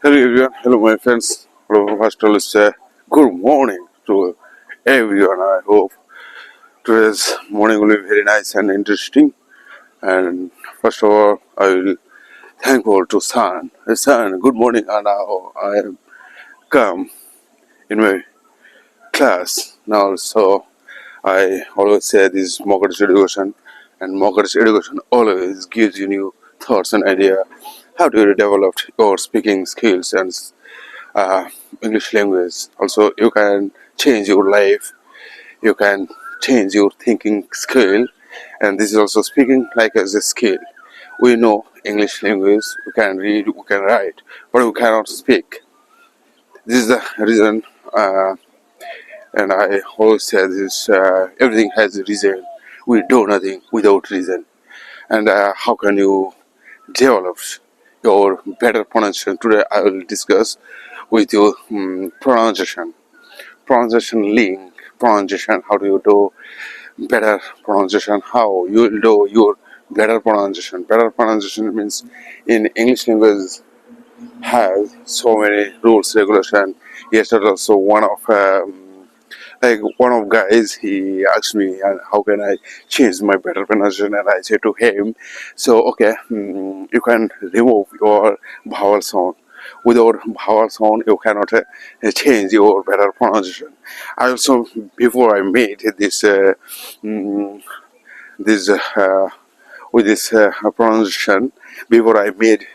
Hello everyone, hello my friends, hello first of all good morning to everyone. I hope today's morning will be very nice and interesting. And first of all, I will thankful to Sun. Sun, good morning, and now I am come in my class now. So I always say this Mogadishu education, and Mogadishu education always gives you new thoughts and idea how to develop your speaking skills and uh, English language. Also, you can change your life, you can change your thinking skill, and this is also speaking like as a skill. We know English language, we can read, we can write, but we cannot speak. This is the reason, and I always say this: everything has a reason. We do nothing without reason. And how can you develop your better pronunciation? Today, I will discuss with you pronunciation link, pronunciation, how do you do better pronunciation, how you will do your better pronunciation. Better pronunciation means in English language has so many rules, regulation. Yesterday also one of guys, he asked me, and how can I change my better pronunciation, and I said to him, so okay, you can remove your vowel sound. Without vowel sound you cannot change your better pronunciation. I also, before I made mm, this with this pronunciation, before I made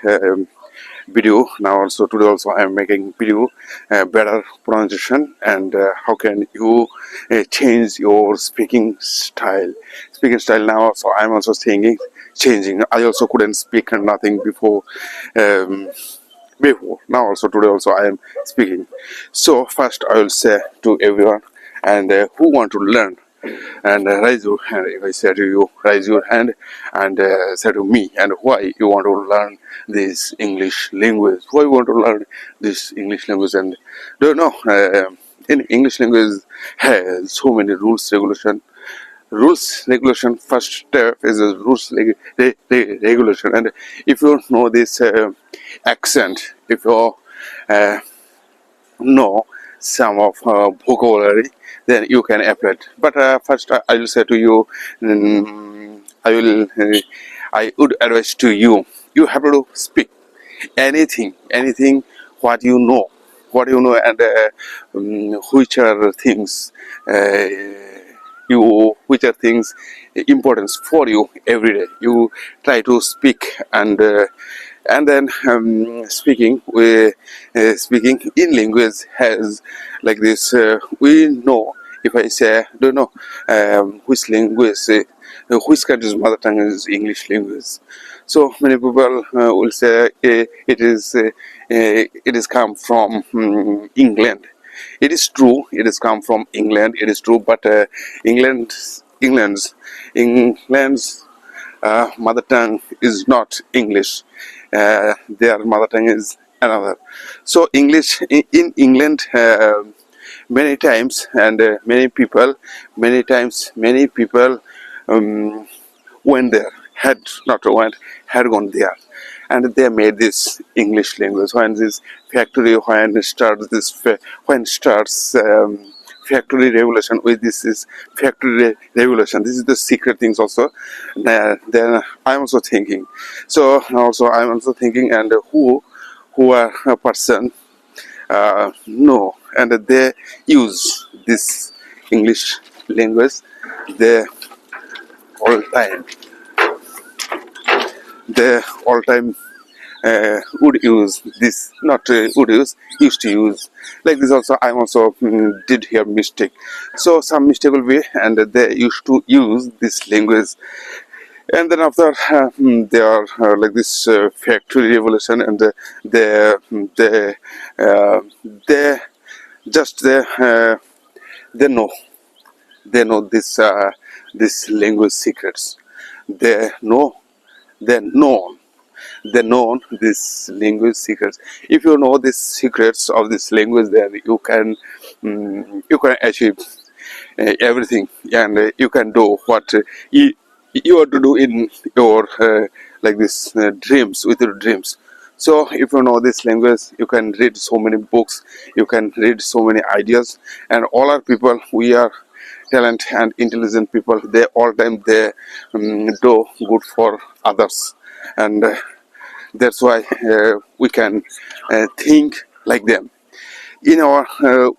video. Now also today also I am making video better pronunciation, and how can you change your speaking style. Now also I am also thinking changing. I also couldn't speak nothing um, before. Now also today also I am speaking. So first I will say to everyone and who want to learn, and raise your hand. If I say to you, raise your hand, and say to me, and why you want to learn this English language, why you want to learn this English language. And do you know, in English language has so many rules regulation. First step is a regulation. And if you know this accent, if you know some of vocabulary, then you can apply it. But first I will say to you, I would advise to you, you have to speak anything what you know, and which are things uh, which are things importance for you every day. You try to speak, and then speaking in language has like this. We know, if I say, don't know which language, which country's mother tongue is English language. So many people will say it is come from England. It is true. It has come from England. It is true, but England's mother tongue is not English. Their mother tongue is another. So English in England many times, and many people um, went there, had not went, had gone there, and they made this English language. When starts factory revolution, with this is factory revolution. This is the secret things also. Then I'm also thinking. So also I'm also thinking, and who are a person know, and they use this English language. They all time they all time would use this, not would use, used to use like this. Also I'm also did here mistake. So some mistake will be, and they used to use this language. And then after they are like this factory revolution, and they they uh, they just they know they know this language secrets. They know they know they know this language secrets. If you know the secrets of this language, then you can achieve everything, and you can do what you want to do in your like this dreams, with your dreams. So if you know this language, you can read so many books, you can read so many ideas, and all our people, we are talent and intelligent people. They all time they do good for others, and that's why we can think like them in our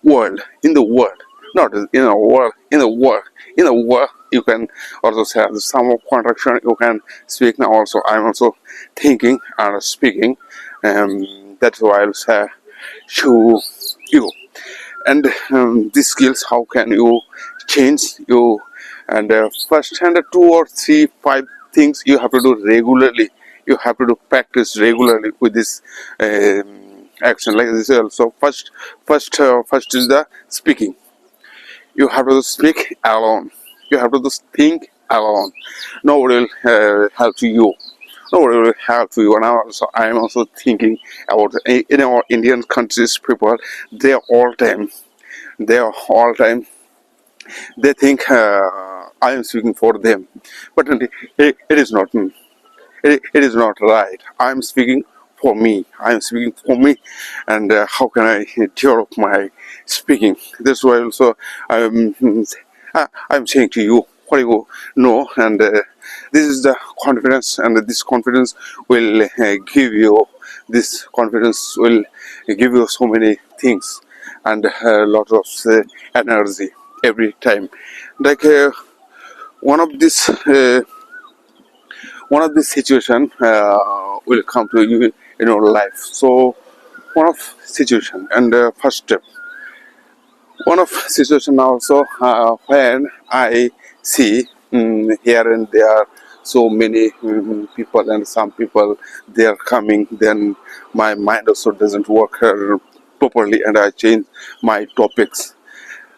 world, in the world, not in our world, in the world, in the world. You can also say some of contraction. You can speak now. Also, I'm also thinking and speaking. That's why I'll say to you. And these skills, how can you change you? And first, and 2 or 3, 5 things you have to do regularly. You have to do practice regularly with this action like this. Also, first is the speaking. You have to speak alone. You have to think alone. Nobody will help you. Nobody will help you. And I am also thinking about in our Indian countries, people. They are all time. They are all time. They think I am speaking for them, but it is not. It is not right. I am speaking for me. I am speaking for me, and how can I develop my speaking? That's why also I'm saying to you what you know, and this is the confidence, and this confidence will give you. This confidence will give you so many things, and a lot of energy every time. Like one of this. One of this situation will come to you in your life. So one of situation and first step, one of situation also when I see here and there so many people, and some people they are coming, then my mind also doesn't work properly, and I change my topics,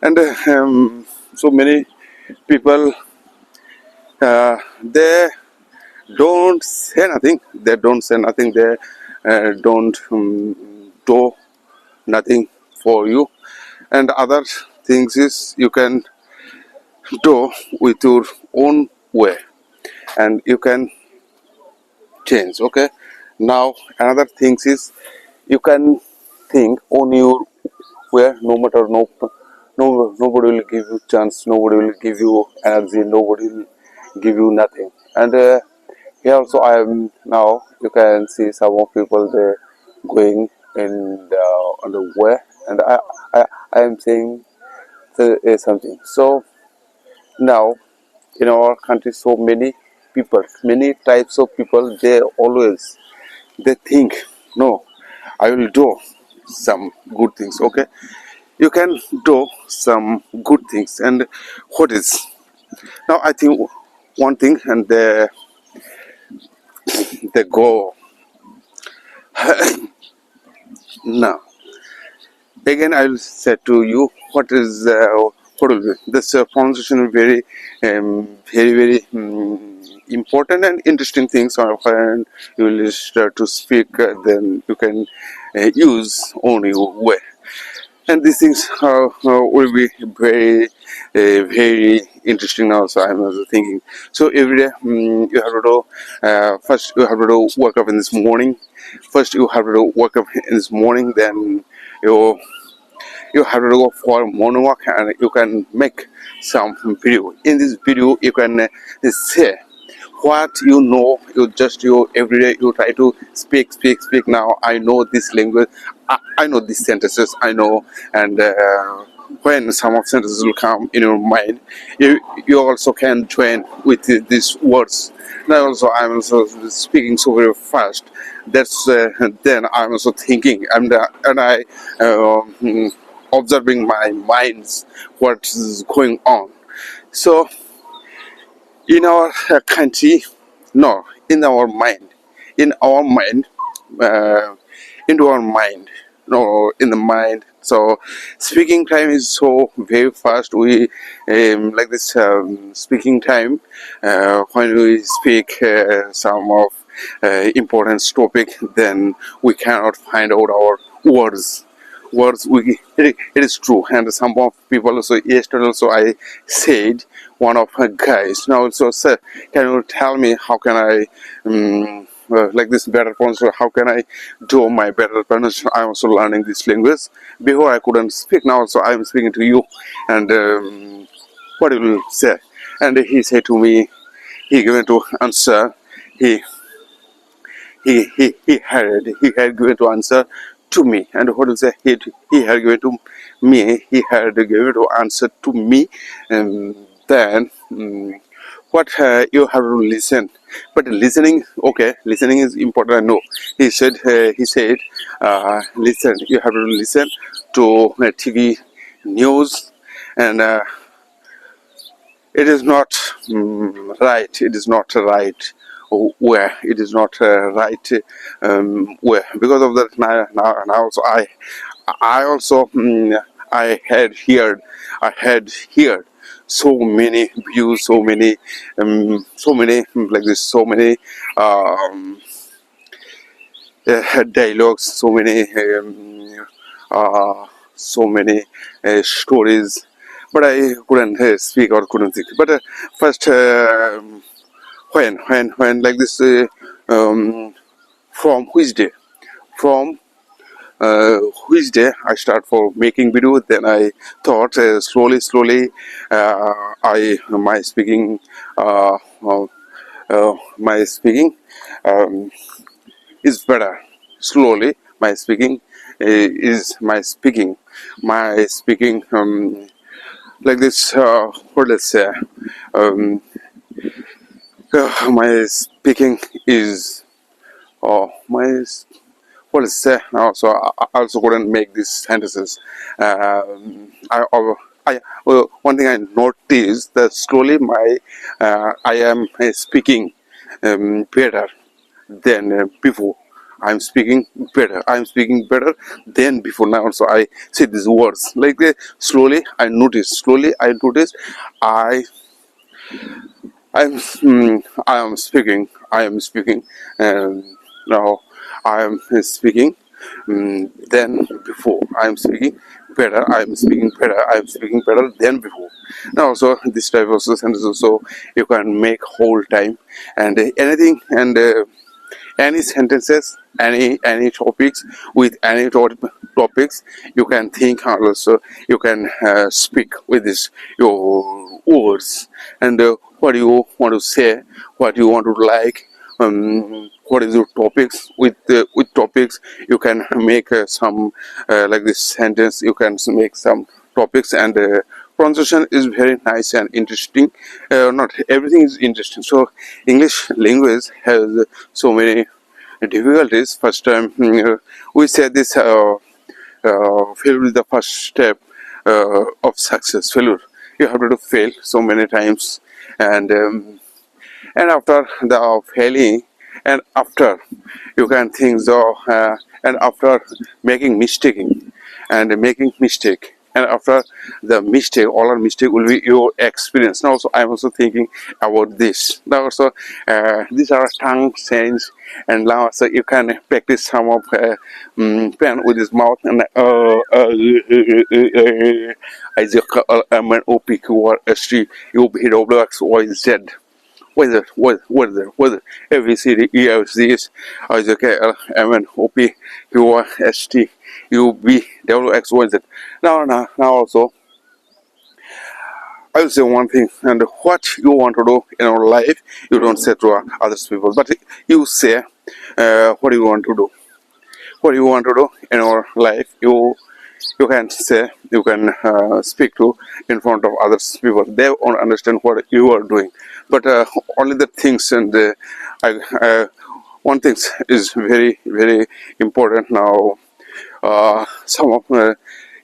and so many people they don't say nothing. They don't say nothing. They don't do nothing for you. And other things is you can do with your own way, and you can change. Okay. Now another things is you can think on your way. No matter nobody will give you chance. Nobody will give you energy. Nobody will give you nothing. And here also I am now. You can see some of people they going in the on the way, and I am saying something. So now in our country, so many people, many types of people, they always they think, no, I will do some good things. Okay, you can do some good things, and what is now? I think one thing, and they go now. Again, I'll say to you what is what will be this pronunciation is very important and interesting things. When you will start to speak, then you can use on your way. And these things will be very interesting now. So I'm also thinking. So every day you have to do. First, you have to do work up in this morning. First, you have to do work up in this morning. Then you you have to go for morning walk, and you can make some video. In this video, you can say what you know. You every day you try to speak. Now I know this language. I know these sentences. I know, and when some of sentences will come in your mind, you also can join with these words. Now also I'm also speaking so very fast. That's then I'm also thinking, and I observing my minds what is going on. So in our country, no, in our mind, uh, into our mind, no, in the mind. So speaking time is so very fast. We like this speaking time when we speak some of important topic, then we cannot find out our words. It is true, and some of people also yesterday also I said one of her guys now also said, can you tell me how can I like this better pronunciation. How can I do my better pronunciation? I'm also learning this language. Before I couldn't speak, now also I'm speaking to you. And what you will say? And he said to me, he going to answer. He he had given to answer to me. And what is say? He had given to me. He had given to answer to me. And then. What you have to listen, but listening, okay, listening is important. I know. He said listen, you have to listen to TV news. And it is not right, it is not right where it is not right where, because of that. Now also I also I had heard so many views, so many like this, so many um, dialogues, so many stories, but I couldn't speak or couldn't think. But first, when like this, from which day, from which day I start for making video. Then I thought slowly, I uh, uh, my speaking um, is better. Slowly, my speaking is my speaking like this. What let's say, um, my speaking is my what is say now. So I also couldn't make these sentences. One thing I noticed that slowly I am speaking better than before. I'm speaking better than before now. So I say these words like slowly. I notice. I I am speaking. Now I am speaking. Than before. I am speaking better. I am speaking better than before. Now, so this type of sentence also you can make whole time, and anything, and any sentences, any topics, with any topics you can think, also you can speak with this your words. And what you want to say, what you want to like, what is your topics. With topics you can make some like this sentence, you can make some topics. And pronunciation is very nice and interesting. Not everything is interesting. So English language has so many difficulties. First time we said this, failure is the first step of success. Failure, you have to fail so many times. And after the failing, and after you can think so, and after making mistake, and after the mistake, all our mistake will be your experience. Now also I'm also thinking about this. Now also these are tongue sayings. And now also you can practice some of pen with his mouth. And I just I'm an OPQ U B W X Y Z. Whether ABCD EFCs IJKL MN OP QRST UB WXYZ. Now also I will say one thing, and what you want to do in our life, you don't say to others people, but you say what you want to do. What you want to do in our life, you can say, you can speak to in front of others people. They won't understand what you are doing, but only the things. And one thing is very important now. Some of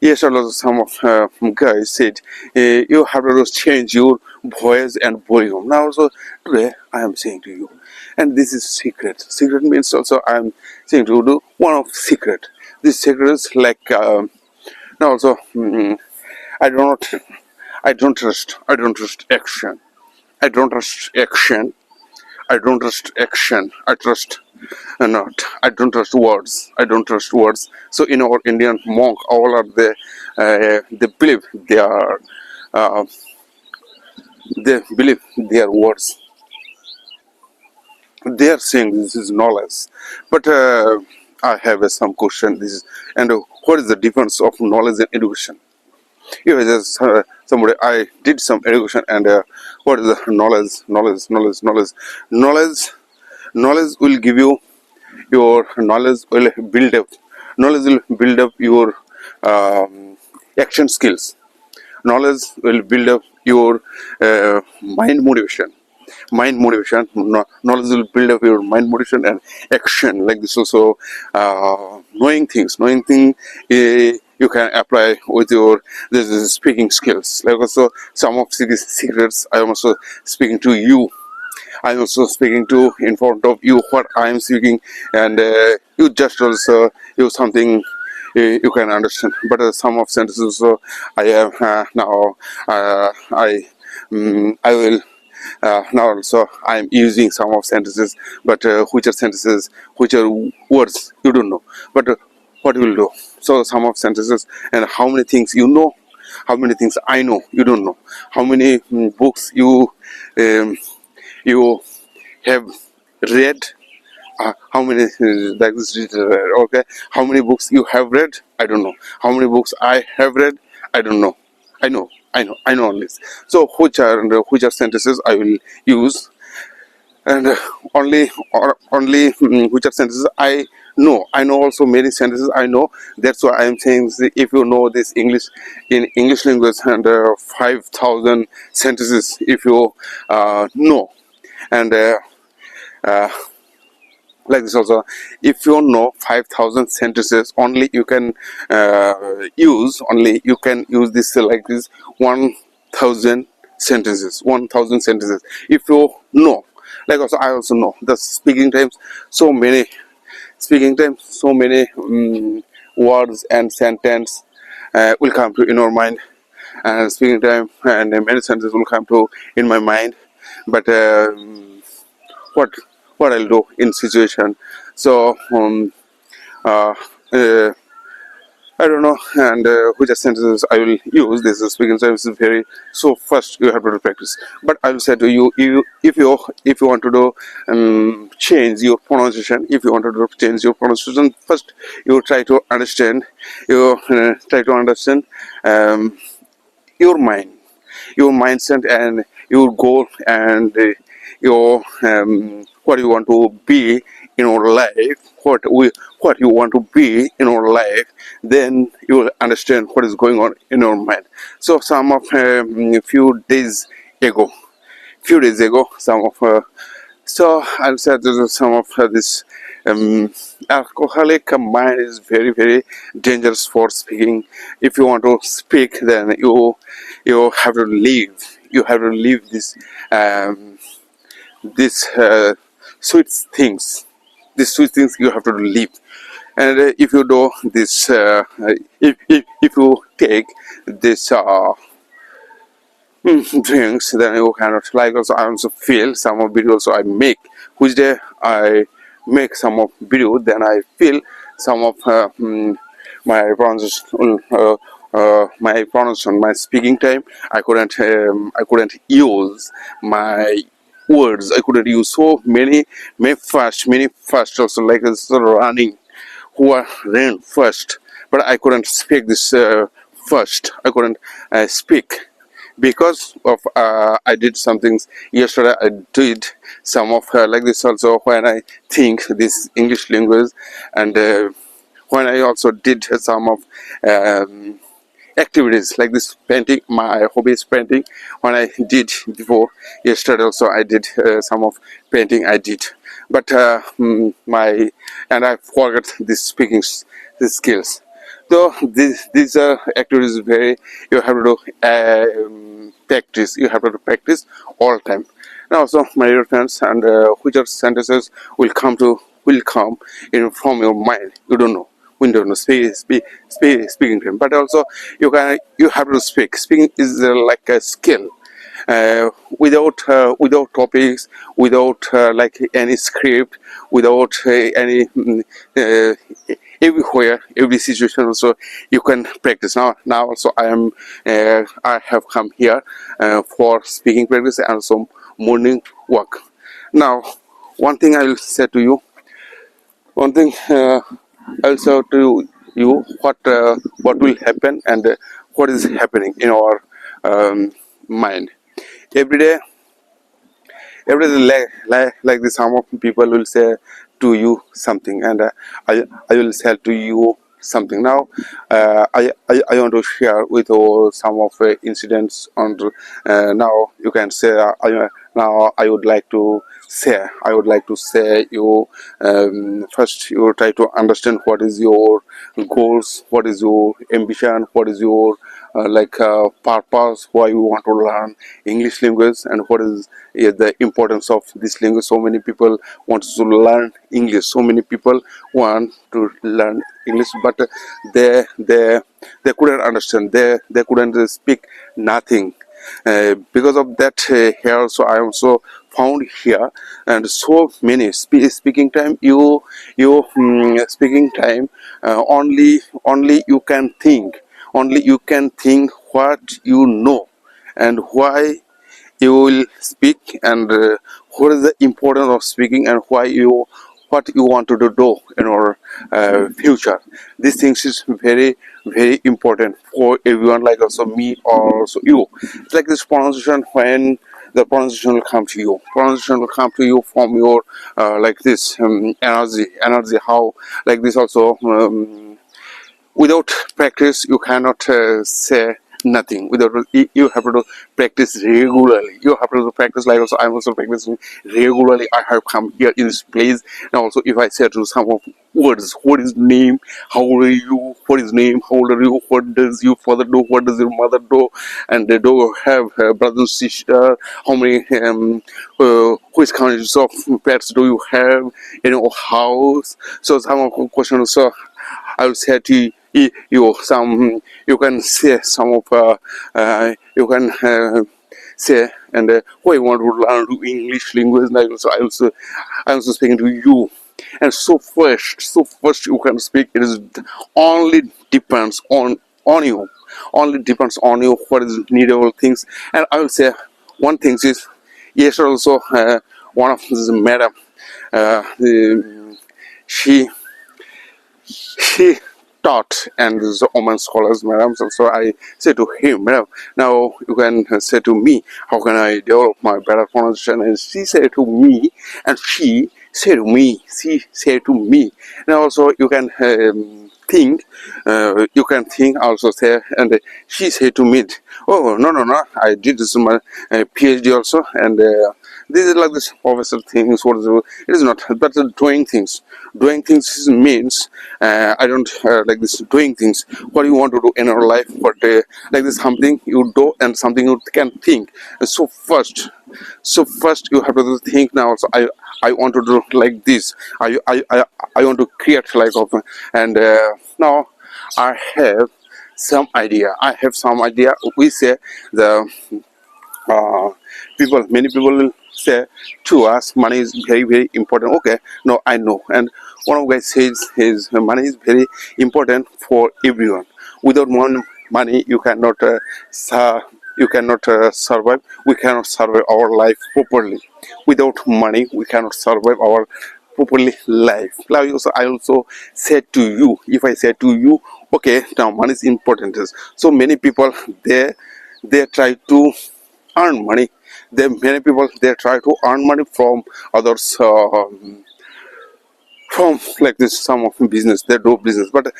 yesterday some of guys said you have to change your voice and volume. Now also today I am saying to you, and this is secret means also I am saying to you one of secret. This secret is like now also I don't trust action. I don't trust action. I don't trust action. I trust not. I don't trust words. I don't trust words. So in our Indian monk, all are they believe they believe their words. they are saying this is knowledge, but I have some question. This is, and what is the difference of knowledge and education? If I just somebody I did some education, and what is the knowledge will give you your knowledge will build up your action skills. Knowledge will build up your knowledge will build up your mind motivation and action, like this also. Knowing thing you can apply with your this is speaking skills, like also some of the secrets I am also speaking to you. I'm also speaking to in front of you what I am speaking, and you just also use something you can understand. But some of sentences I have now I will now also I am using some of sentences, but which are sentences, which are words you don't know. But what you will do? So some of sentences, and how many things you know, how many things I know you don't know, how many books you have read, how many like this okay, how many books you have read I don't know, how many books I have read I don't know. I know on this. So which are sentences I will use, and only which are sentences I know also many sentences I know. That's why I am saying, if you know this English in English language, and 5,000 sentences if you know, and uh, like this also, if you know 5,000 sentences, only you can use this like this 1,000 sentences if you know. Like also I also know the speaking time so many words and sentence will come to in our mind, and speaking time and many sentences will come to in my mind. But what what I'll do in situation. So uh, uh, I don't know, and which sentences I will use. This is speaking service is very, so first you have to practice. But I will say to you, if you want to do change your pronunciation, if you want to do change your pronunciation, first you try to understand. You try to understand your mind, your mindset, and your goal, and your what you want to be in your life, what you want to be in your life. Then you will understand what is going on in your mind. So some of few days ago, some of so I'll say that some of this alcoholic mind is very very dangerous for speaking. If you want to speak, then you have to leave. You have to leave this sweet things. These sweet things you have to leave. And if you do this, if you take this drinks, then you cannot, like also I also feel some of videos I make, which day I make some of video, then I feel some of my pronunciation, my speaking time. I couldn't use my words. I couldn't use so many fast also, like running, who are ran first, but I couldn't speak this first. I couldn't speak because of I did some things yesterday. I did some of like this also when I think this English language, and when I also did some of activities like this painting. My hobby is painting. When I did before yesterday also I did some of painting I did, but my and I forgot this speaking these skills. So these activities very, you have to do practice. You have to do practice all time. Now, so my dear friends, and which are sentences will come in from your mind. You don't know. We don't know speaking to him, but also you have to speak. Speaking is like a skill. Without topics, without like any script, without any everywhere, every situation also you can practice. Now also I have come here for speaking practice and some morning walk. Now one thing I will say to you, one thing I'll say to you, what will happen and what is happening in our mind every day. Everything like this, some of people will say to you something, and I will say to you something. Now I want to share with you some of incidents on now you can say now I would like to say you, first you try to understand what is your goals, what is your ambition, what is your purpose, why you want to learn English language, and what is the importance of this language. So many people want to learn English. So many people want to learn English, but they couldn't understand. They couldn't speak nothing. Because of that, here also I also found here, and so many speaking time. Speaking time, only you can think. Only you can think what you know and why you will speak, and what is the importance of speaking, and what you want to do in your future. These things is very important for everyone, like also me or also you. It's like this pronunciation. When the pronunciation will come to you, pronunciation will come to you from your like this energy, how like this also. Without practice you cannot say nothing. Without you have to practice regularly. You have to practice, like also I'm also practicing regularly. I have come here in this place. And also if I say to some of words, what is name, how old are you, what is name, how old are you, what does your father do, what does your mother do, and they do have brother and sister, how many which kinds of pets do you have in your house. So some of the questions, so I will say to you some. You can say some of you can say, and who I want to learn to English language. And I also speaking to you. And so first you can speak. It is only depends on you. Only depends on you what is needable things. And I will say one thing is, yes, also one of the madam, she she taught, and this woman scholars, madam. So I say to him, madam, now you can say to me, how can I develop my better pronunciation? And she said to me, and she said to me. And also you can think, also say, and she said to me, oh no, I did this in my PhD also, and this is like this professor things. What is it? It is not, but doing things. Doing things means I don't like this doing things. What you want to do in your life, but like this something you do and something you can think. And so first you have to think. Now also I want to do like this. I want to create like of, and now I have some idea. I have some idea. We say the many people will say to us, money is very important. Okay, no, I know. And one of guys says his money is very important for everyone. Without money you cannot survive. We cannot survive our life properly. Without money we cannot survive our properly life. Now I also said to you, if I say to you, okay, now money is important. So many people, they try to earn money. Many people, they try to earn money from others, from like this, some of business, they do business. But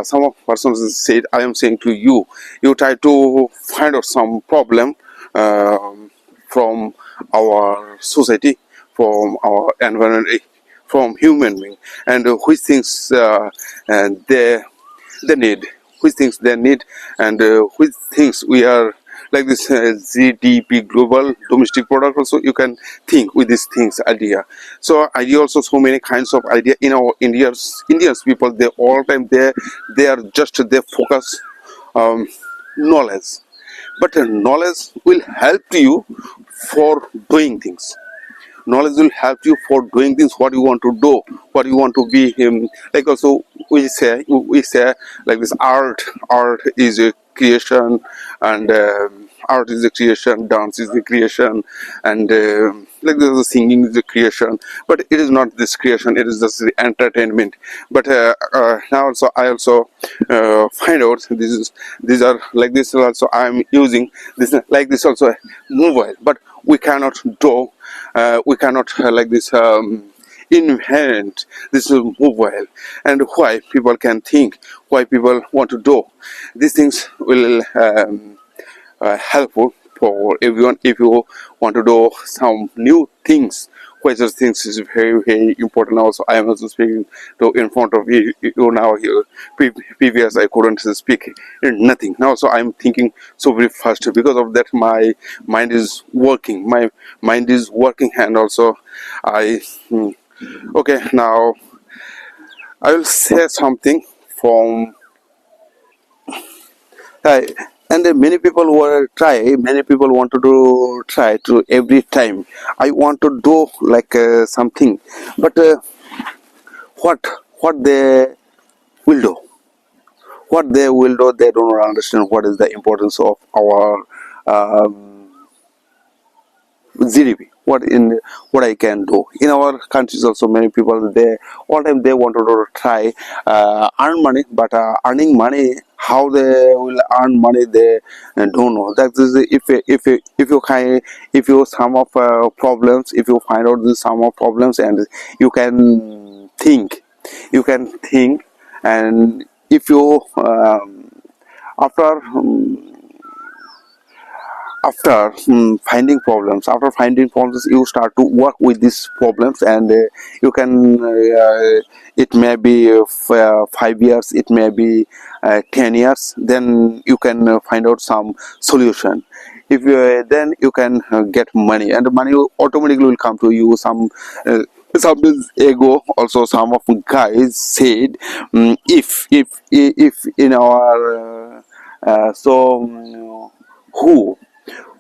some of persons said, I am saying to you, you try to find out some problem from our society, from our environment, from human being, and which things and they need, which things they need, and which things we are like this GDP, global domestic product. Also you can think with these things idea. So idea also, so many kinds of idea in our Indians people, they all time they are just, they focus knowledge. But knowledge will help you for doing things. Knowledge will help you for doing things, what you want to do, what you want to be. Like also we say like this, art is a creation, and art is a creation, dance is a creation, and like this is singing is a creation, but it is not this creation, it is just the entertainment. But now also I also find out these are like this also I'm using this like this also mobile, but we cannot do we cannot like this invent this mobile. And why people can think, why people want to do these things will helpful for everyone. If you want to do some new things, which are things is very important. Also I am also speaking to in front of you now here. Previous I couldn't speak nothing, now so I'm thinking so very fast. Because of that my mind is working, and also I okay, now I will say something from Hi. And many people many people want to do try to every time. I want to do like something, but what what they will do, they don't understand what is the importance of our GDP. What I can do in our countries also, many people they all time they want to try earn money, but earning money, how they will earn money they don't know. That is if you sum of problems, if you find out the sum of problems, and you can think, and if you after after finding problems you start to work with these problems, and you can it may be 5 years, it may be 10 years, then you can find out some solution. If you then you can get money, and the money automatically will come to you. Some days ago also some of guys said, if in our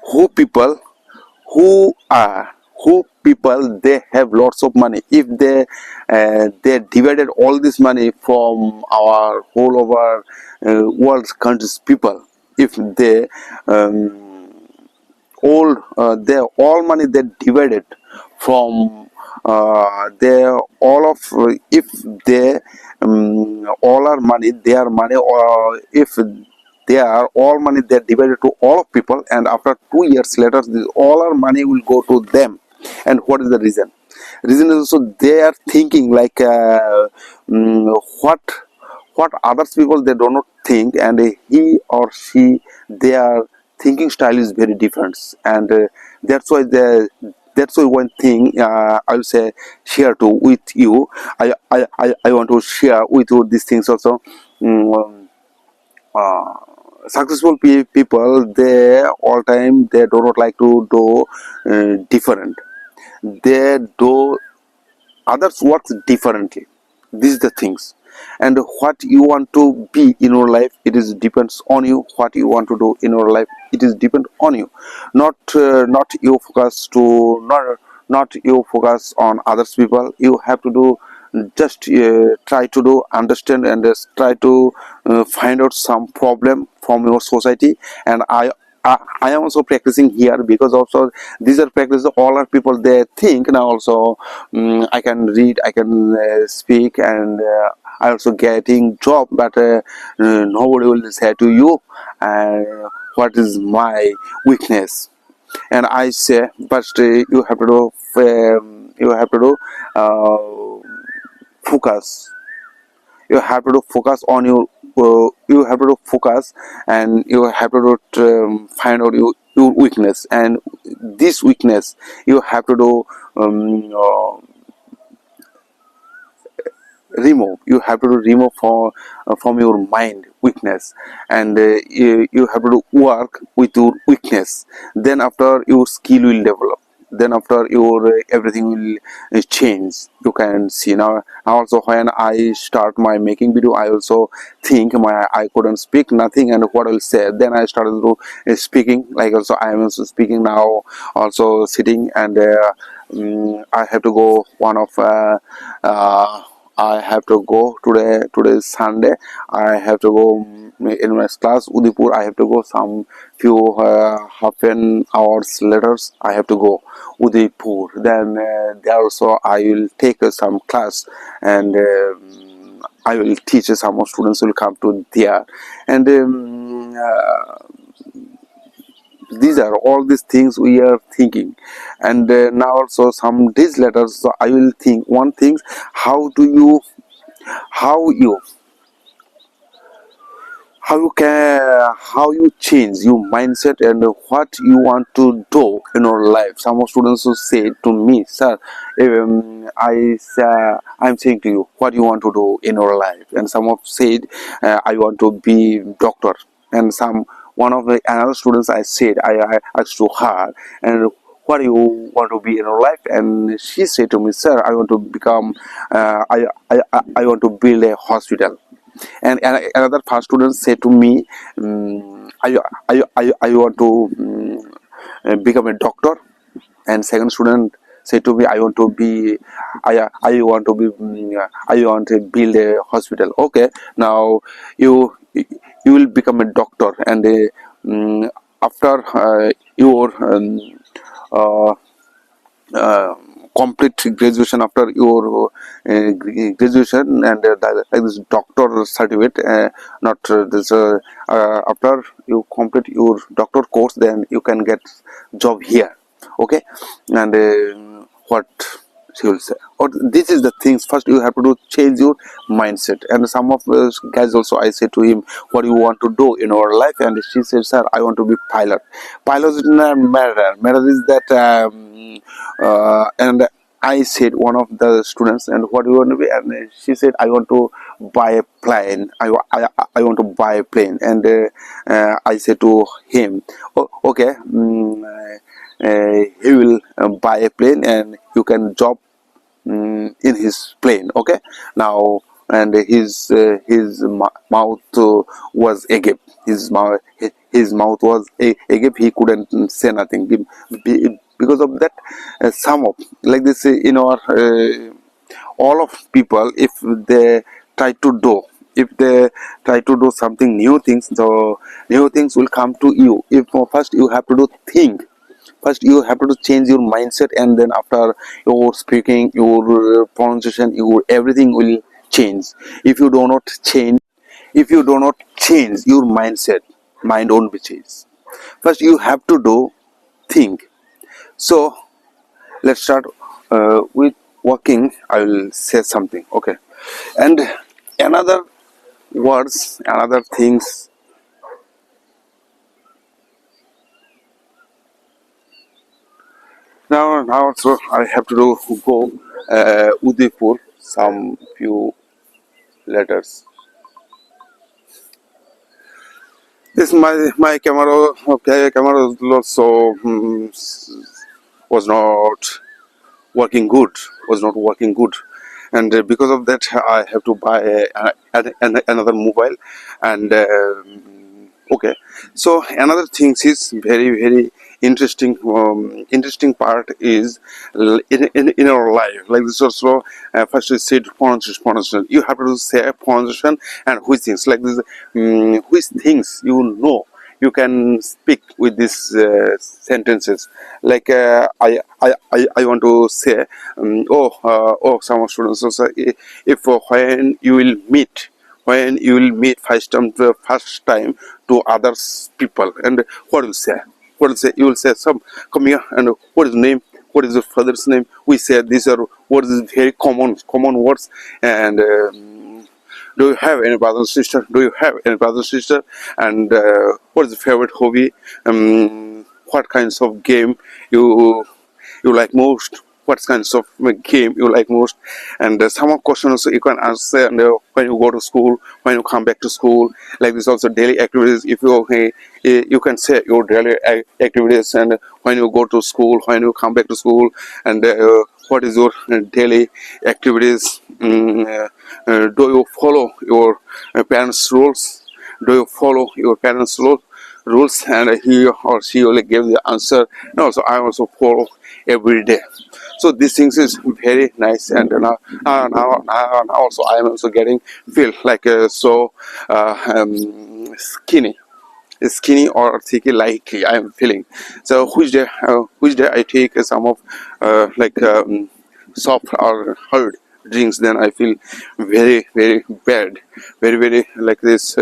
who people who people they have lots of money, if they divided all this money from our whole over world's countries people, if they all money they divided from their all of if they all our money their money, or if they are all money they divided to all of people, and after 2 years later all our money will go to them. And what is the reason is also they are thinking like what others people they do not think, and he or she their thinking style is very different. And that's why one thing I will say share to with you. I want to share with you these things also. Mm, uh, Successful people they all time they do not like to do different, they do others works differently. These are the things. And what you want to be in your life, it is depends on you. What you want to do in your life, it is depend on you. Not you focus to not you focus on others people. You have to do just try to do understand, and try to find out some problem from your society. And I am also practicing here, because also these are practices all our people they think now also. I can read, I can speak, and I also getting job, but nobody will say to you what is my weakness. And I say, but you have to do focus. You have to do focus on your you have to do focus, and you have to do find out your weakness, and this weakness you have to do remove. You have to remove from your mind weakness, and you have to work with your weakness. Then after your skill will develop, then after your everything will change. You can see now also when I start my making video, I also think I couldn't speak nothing, and what I'll say, then I started to speaking, like also I am also speaking now, also sitting, and I have to go one of I have to go today. Today is Sunday. I have to go in my class Udaipur. I have to go some few half an hours later. I have to go Udaipur. Then there also I will take some class, and I will teach some more students will come to there, and these are all these things we are thinking. And now also some days later, so I will think one thing: how do you how you how you change your mindset and what you want to do in your life. Some of students will say to me, sir, I'm saying to you what you want to do in your life, and some of said I want to be doctor, and some one of the another students I said I asked to her, and what do you want to be in your life, and she said to me, sir, I want to become I want to build a hospital. And another first student said to me, I want to become a doctor. And second student said to me, I want to be I want to build a hospital. Okay, now you will become a doctor, and after your uh, uh, complete graduation, after your graduation, and like this doctor certificate, not this after you complete your doctor course, then you can get job here. Okay, and what she will say, or this is the things first you have to do, change your mindset. And some of us guys also, I said to him, what do you want to do in our life, and she said, sir, I want to be pilot. Pilot is not matter is that and I said one of the students, and what do you want to be, and she said, I want to buy a plane. I want to buy a plane. And I said to him, oh, okay, he will buy a plane and you can job in his plane. Okay, now, and his mouth was agape. His mouth was agape. He couldn't say nothing. Because of that, some of like this in our all of people, if they try to do if they try to do something new things, so new things will come to you. If first you have to do think, first you have to change your mindset, and then after your speaking, your pronunciation, your everything will change. If you do not change, if you do not change your mindset, mind won't be changed. First you have to do think. So let's start with working. I will say something. Okay, and another words, another things. Now so I have to go Udaipur some few letters. This my camera. Okay, camera also was not working good. Was not working good, and because of that, I have to buy another mobile. And okay, so another thing is very interesting. Interesting part is in our life, like this also. First we said pronunciation. You have to say pronunciation and which things like this, which things you know you can speak with these sentences. Like I want to say, some students also, if when you will meet, first time to others people, and what you say, you will say, some come here, and what is name, what is your father's name. We say these are what is very common words. And do you have any brother or sister? Do you have any brother or sister? And what is your favorite hobby? What kinds of game you like most? What kinds of game you like most? And some of questions you can answer. And when you go to school, when you come back to school, like this also daily activities. If you you can say your daily activities, and when you go to school, when you come back to school, and what is your daily activities. Do you follow your parents' rules? Do you follow your parents' rules? And he or she will give the answer. No, so I also follow every day. So these things is very nice, and now also I am also getting feel like skinny or thicky likely I am feeling. So which day I take some of soft or hard drinks, then I feel very bad, very like this.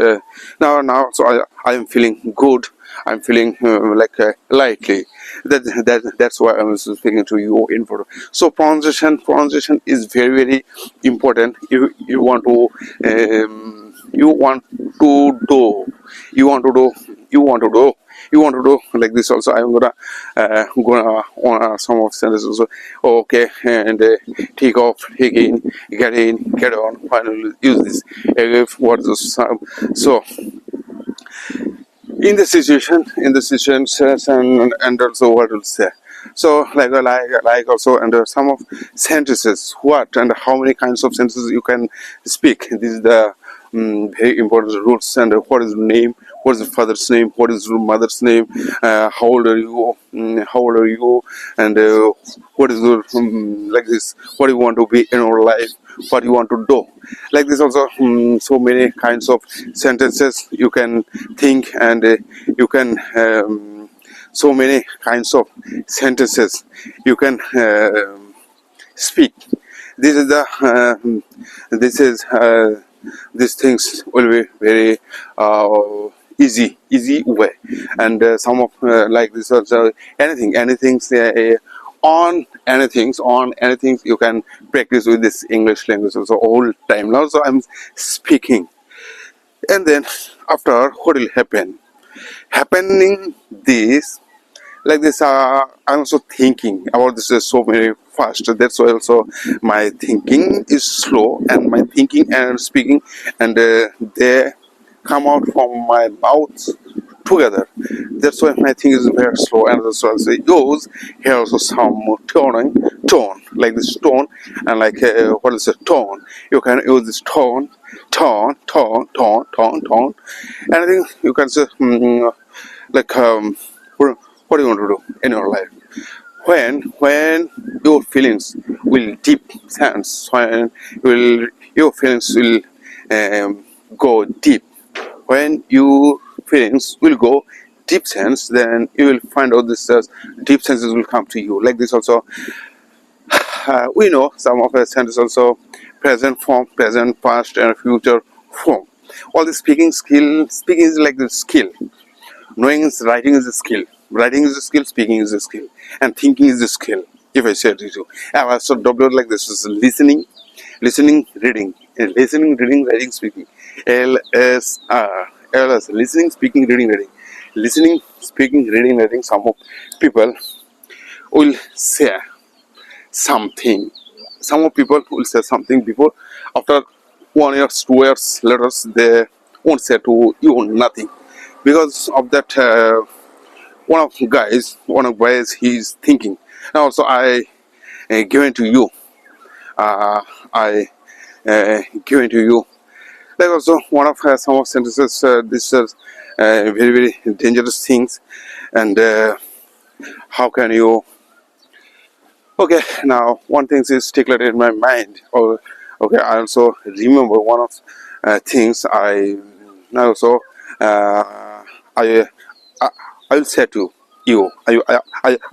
Now so I am feeling good. I'm feeling lightly. That's why I'm also speaking to you in photo. So pronunciation is very important. You want to you want to do you want to do you want to do you want to do like this also. I'm gonna on some of sentences also. Okay, and take off, take in, get on, finally use this. If what is so in the situations and also what will say. So like also under some of sentences, what and how many kinds of sentences you can speak. This is the very important rules. And what is the name, what is the father's name, what is the mother's name, how old are you, and what is the like this, what do you want to be in your life, what you want to do, like this also. So many kinds of sentences you can think, and you can so many kinds of sentences you can speak. This is the this is these things will be very easy way. And some of like this also, anything on anything you can practice with this English language also all time. Now so I'm speaking, and then after what will happening this like this. I'm also thinking about this so very fast. That's why also my thinking is slow, and my thinking and speaking, and they come out from my mouth together. That's why my thing is very slow. And that's why I say use here also some tone like this tone, and like what is a tone? You can use this tone. Anything you can say like what do you want to do in your life? When your feelings will deep sense, when will your feelings will go deep, when your feelings will go deep sense, then you will find out this deep senses will come to you. Like this also, we know some of the sentences also present form, present, past, and future form. All the speaking is like the skill. Knowing is writing is a skill. Writing is a skill, speaking is a skill, and thinking is a skill. If I said it to you, so W like this is listening, reading, listening, reading, writing, speaking. LS listening, speaking, reading, listening, speaking, reading, writing. Some of people will say something. Some of people will say something before, after 1 year, 2 years later, they won't say to you nothing because of that. One of guys, he's thinking. Now, also I given to you. I given to you. Like also one of some of sentences. This is very dangerous things, and how can you? Okay, now one thing is stickler in my mind. Or okay, I also remember one of things I now also I I will say to you. I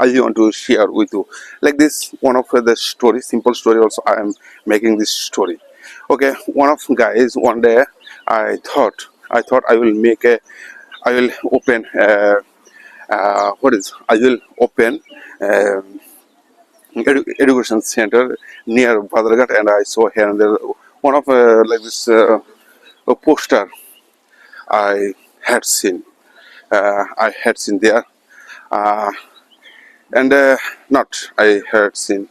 want to share with you like this one of the story, simple story. Also, I am making this story. Okay, one of guys one day I thought I will make a I will open what is I will open. Education center near Badragat, and I saw here and there one of like this a poster I had seen. I had seen there, uh, and not I had seen.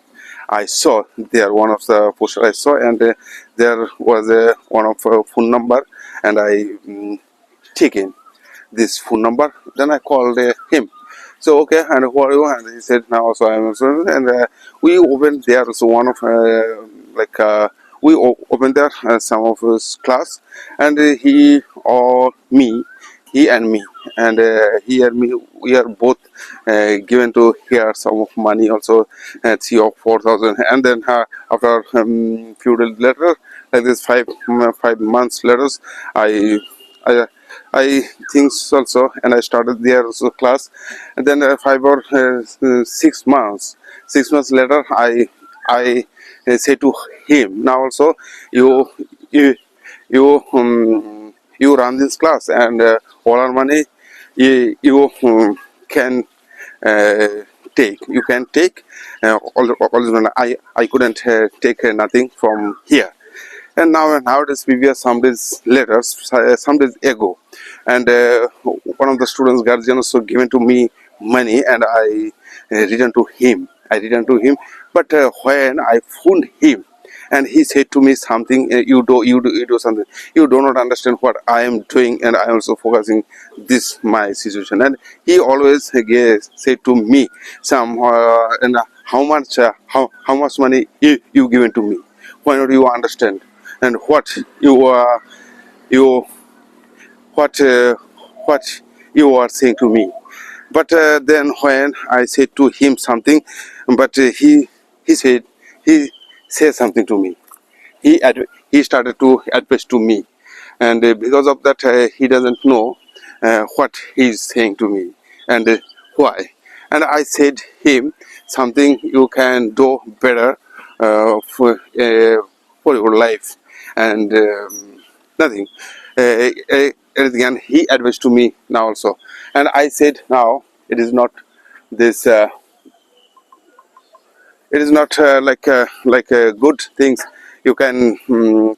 I saw there one of the poster I saw, and there was one of phone number, and I taken this phone number. Then I called him. So okay, and who are you? And he said, now also I am also, and we opened there. So one of like we opened there some of his class, and he or me, he and me, and we are both given to here some of money also, 3 or 4 thousand, and then after few days later, like this 5 months later, I I I think also, and I started there also class, and then 5 or 6 months, 6 months later, I say to him, now also you you you run this class, and all our money you can uh, take. You can take all this money. I couldn't take nothing from here. And nowadays previous some days later, some days ago, and one of the students guardian also given to me money, and I returned to him. But when I found him, and he said to me something, you do something, you do not understand what I am doing, and I am also focusing this my situation. And he always said to me some and how much money you given to me, why not you understand, and you what what you are saying to me. But then when I said to him something, but he said, he said something to me. He started to advise to me, and because of that he doesn't know what he is saying to me, and why. And I said him something, you can do better for your life, and nothing, anything. And he advised to me now also, and I said now it is not this it is not good things you can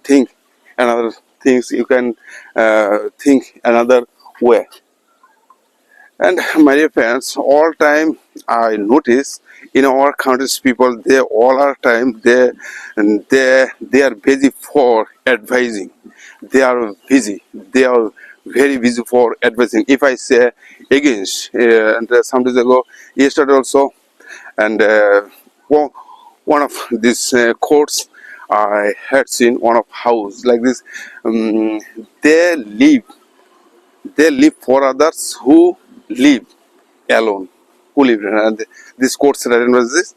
think, another things you can think another way. And my dear friends, all time I notice in our country's people, they all are time they are busy for advising. They are busy. They are very busy for advising. If I say against, and some days ago, yesterday also, and one one of these courts, I had seen one of house like this. Um, they live they live for others who live alone, who live, and this court's written was this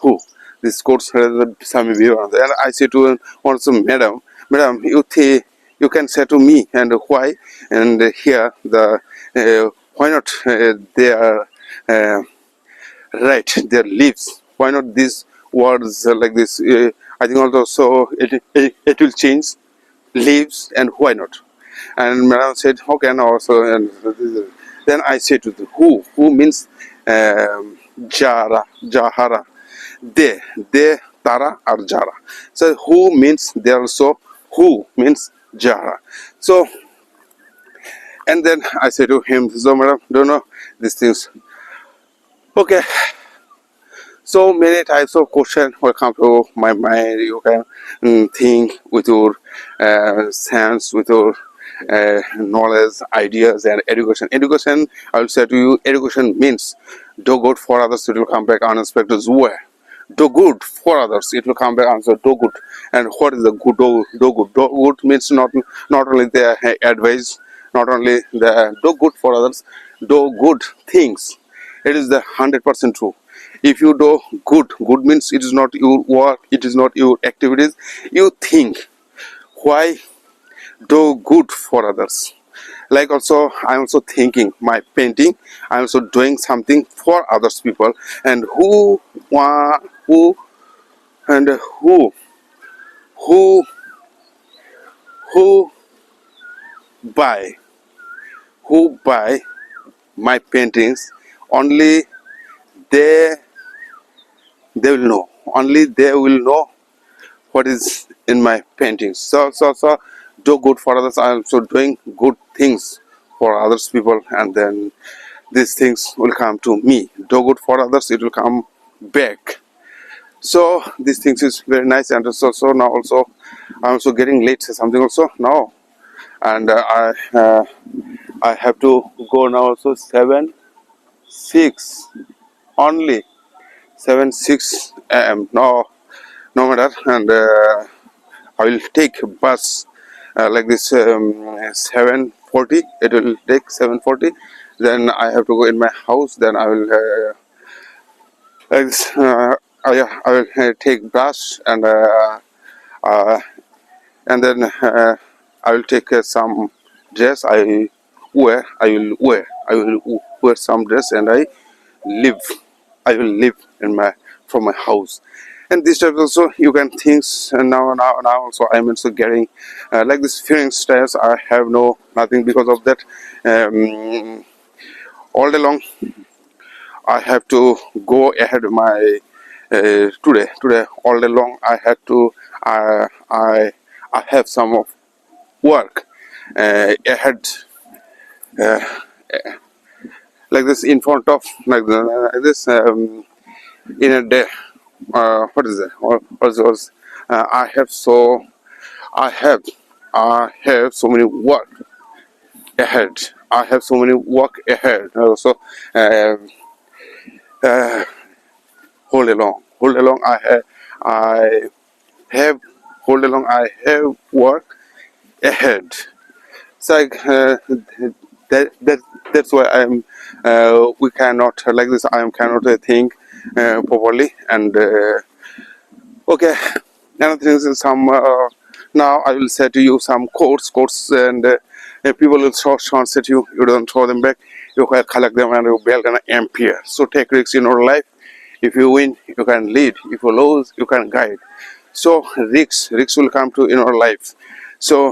who this court's Swami Vivekananda. And I say to one of them, madam, you can say to me, and why, and here the why not they are right their lives, why not these words like this, I think also it will change lives, and why not. And madam said, okay, now also, and then I said to the who means jahara, they tara or jara. So who means they also, who means jara. So, and then I said to him, so madam, don't know these things. Okay, so many types of question will come to my mind. You can think with your sense, with your knowledge, ideas, and education. Education, I will say to you, education means do good for others, it will come back unexpected way. Do good for others, it will come back answer do good. And what is the good? Do good. Do good means not only the advice, not only the do good for others, do good things. It is the 100% true. If you do good means it is not your work, it is not your activities. You think why do good for others. Like also, I'm also thinking my painting. I'm also doing something for others people, and who and who who buy who buy my paintings. Only they they will know. Only they will know what is in my paintings. So do good for others. I am also doing good things for others people, and then these things will come to me. Do good for others, it will come back. So these things is very nice. And so now also I'm also getting late something also now, and I have to go now also 7:06 only, 7:06 a.m. No matter, and I will take bus like this 7:40 7:40. It will take 7:40. Then I have to go in my house. Then I will I will take brush uh, and then I will take some dress. I will wear some dress, and live. I will live in my from my house. And this type also you can think. And now also I'm also getting like this feeling stress. I have no nothing because of that. All day long I have to go ahead of my today all day long I have to I have some of work ahead uh, like this in front of like this in a day. What is it? Was I have so I have I have so many work ahead. I have so many work ahead. So uh, hold along. I have hold along. I have work ahead. It's like that that's why I'm we cannot like this. I am cannot think properly and okay. Another thing is some now I will say to you some quotes and people will short set you. You don't throw them back. You can collect them and you build an empire. So take risks in your life. If you win, you can lead. If you lose, you can guide. So risks will come to in your life. So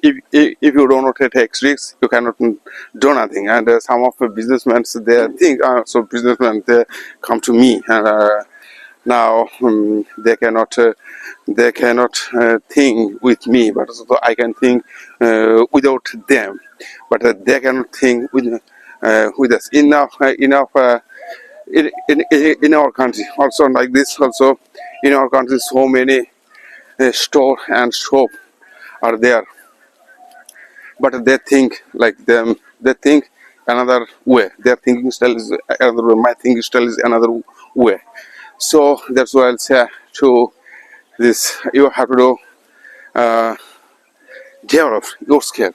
if you don't want to take risks, you cannot do nothing. And some of the businessmen they think so businessmen they come to me and now they cannot think with me, but also I can think without them. But they cannot think with us enough. In our country also like this also in our country so many store and shop are there, but they think like them. They think another way. Their thinking style is another way. My thinking style is another way. So that's why I'll say to this: you have to do, develop your skill.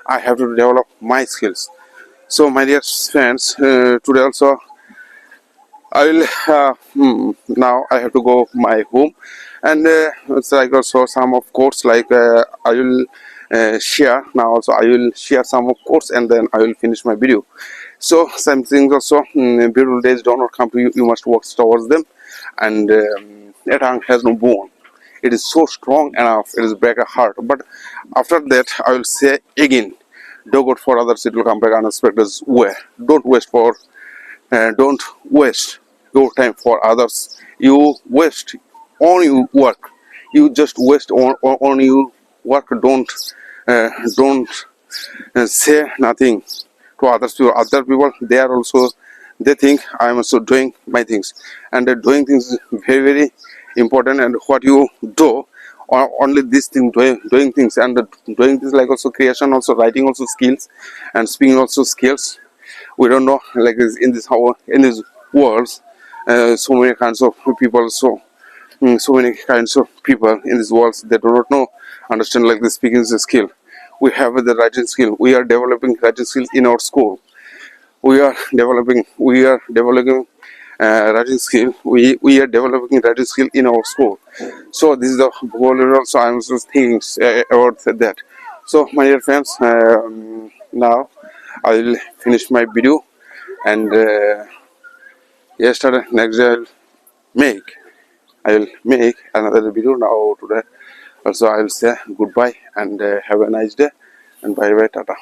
I have to develop my skills. So my dear friends, today also I will now I have to go my home, and it's like also some of course like I will share now. Also I will share some of course, and then I will finish my video. So some things also beautiful days do not come to you. You must work towards them, and a tongue has no bone. It is so strong enough. It is break a heart. But after that, I will say again, do good for others. It will come back unexpected way. Don't waste your time for others. You waste on your work. You just waste on your work. Don't say nothing to others. To other people, they are also they think I am also doing my things, and doing things is very very important. And what you do or only this thing doing things and doing things like also creation, also writing, also skills, and speaking also skills. We don't know like this in this world so many kinds of people so many kinds of people in this world they do not know understand like the speaking is a skill. We have the writing skill. We are developing writing skills in our school. We are developing writing skill. We are developing writing skill in our school. So this is the whole also I'm just thinking about that. So my dear friends, now I will finish my video, and yesterday next day I will make another video. Now today also I will say goodbye and have a nice day and bye bye, tata.